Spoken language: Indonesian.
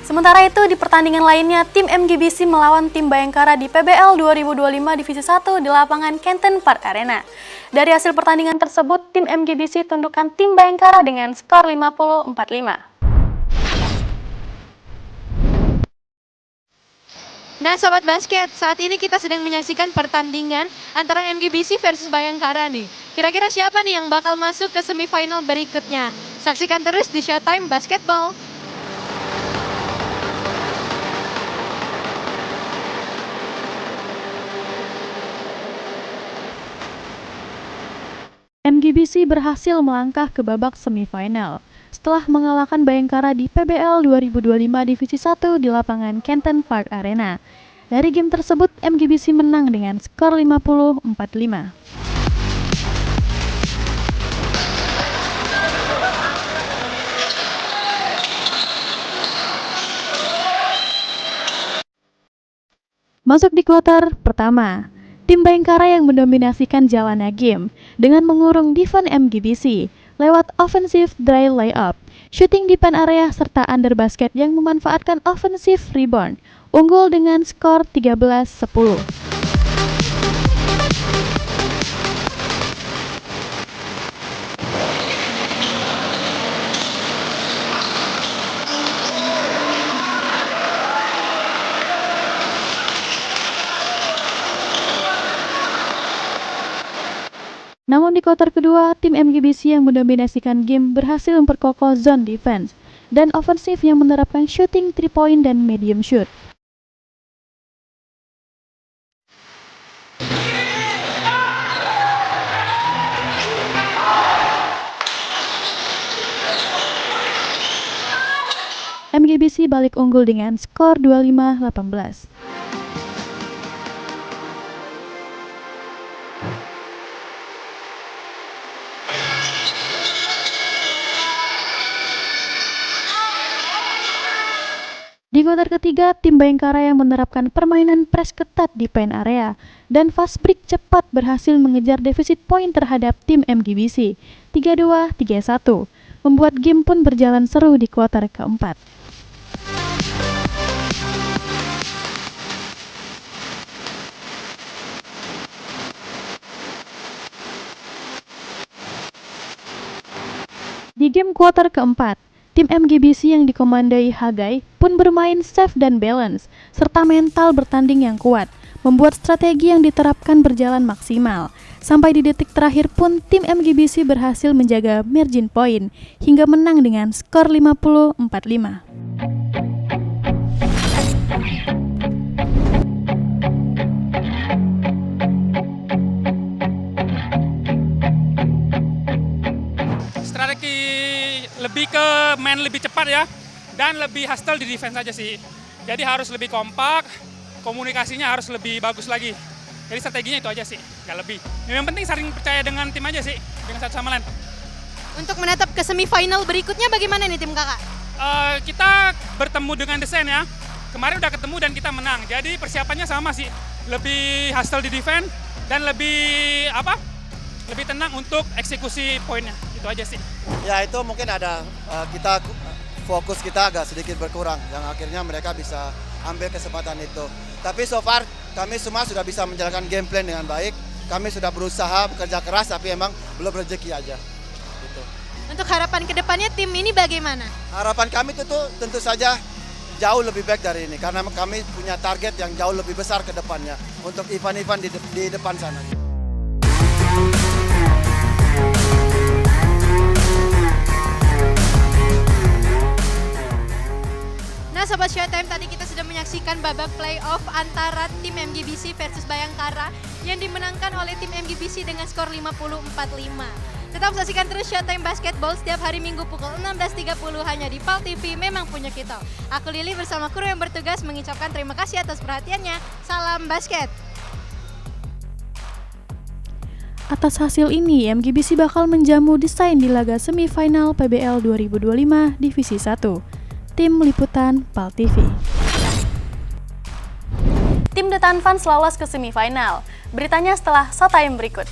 Sementara itu, di pertandingan lainnya, tim MGBC melawan tim Bayangkara di PBL 2025 Divisi 1 di lapangan Kenten Park Arena. Dari hasil pertandingan tersebut, tim MGBC tundukkan tim Bayangkara dengan skor 50-45. Nah, Sobat Basket, saat ini kita sedang menyaksikan pertandingan antara MGBC versus Bayangkara nih. Kira-kira siapa nih yang bakal masuk ke semifinal berikutnya? Saksikan terus di Showtime Basketball. MGBC berhasil melangkah ke babak semifinal setelah mengalahkan Bayangkara di PBL 2025 Divisi 1 di lapangan Kenten Park Arena. Dari game tersebut, MGBC menang dengan skor 50-45. Masuk di kuarter pertama, tim Bayangkara yang mendominasikan jalannya game dengan mengurung defense MGBC lewat offensive dry layup, shooting di pen area serta under basket yang memanfaatkan offensive rebound, unggul dengan skor 13-10. Namun di kuarter kedua, tim MGBC yang mendominasikan game berhasil memperkokoh zone defense dan ofensif yang menerapkan shooting 3-point dan medium shoot. MGBC balik unggul dengan skor 25-18. Di kuarter ketiga, tim Bayangkara yang menerapkan permainan press ketat di paint area dan fast break cepat berhasil mengejar defisit poin terhadap tim MGBC 32-31, membuat game pun berjalan seru di kuarter keempat. Di game kuarter keempat, tim MGBC yang dikomandai Hagai pun bermain safe dan balance, serta mental bertanding yang kuat, membuat strategi yang diterapkan berjalan maksimal. Sampai di detik terakhir pun tim MGBC berhasil menjaga margin point hingga menang dengan skor 50-45. Strategi lebih ke main lebih cepat ya, dan lebih hustle di defense aja sih. Jadi harus lebih kompak, komunikasinya harus lebih bagus lagi. Jadi strateginya itu aja sih, nggak lebih. Yang penting saling percaya dengan tim aja sih, dengan satu sama lain. Untuk menatap ke semifinal berikutnya bagaimana nih tim kakak? Kita bertemu dengan desain ya. Kemarin udah ketemu dan kita menang. Jadi persiapannya sama sih, lebih hustle di defense dan lebih lebih tenang untuk eksekusi poinnya. Itu aja sih. Ya itu mungkin ada fokus kita agak sedikit berkurang yang akhirnya mereka bisa ambil kesempatan itu. Tapi so far kami semua sudah bisa menjalankan game plan dengan baik. Kami sudah berusaha bekerja keras tapi emang belum rezeki aja. Gitu. Untuk harapan kedepannya tim ini bagaimana? Harapan kami tentu saja jauh lebih baik dari ini karena kami punya target yang jauh lebih besar ke depannya untuk event-event di depan sana. Nah Sobat Showtime, tadi kita sudah menyaksikan babak playoff antara tim MGBC versus Bayangkara yang dimenangkan oleh tim MGBC dengan skor 50-45. Tetap saksikan terus Showtime Basketball setiap hari Minggu pukul 16.30 hanya di PAL TV, memang punya kita. Aku Lili bersama kru yang bertugas mengucapkan terima kasih atas perhatiannya. Salam basket! Atas hasil ini, MGBC bakal menjamu desain di laga semifinal PBL 2025 Divisi 1. Tim Liputan PAL TV. Tim The Tanfans lolos ke semifinal. Beritanya setelah Showtime berikut.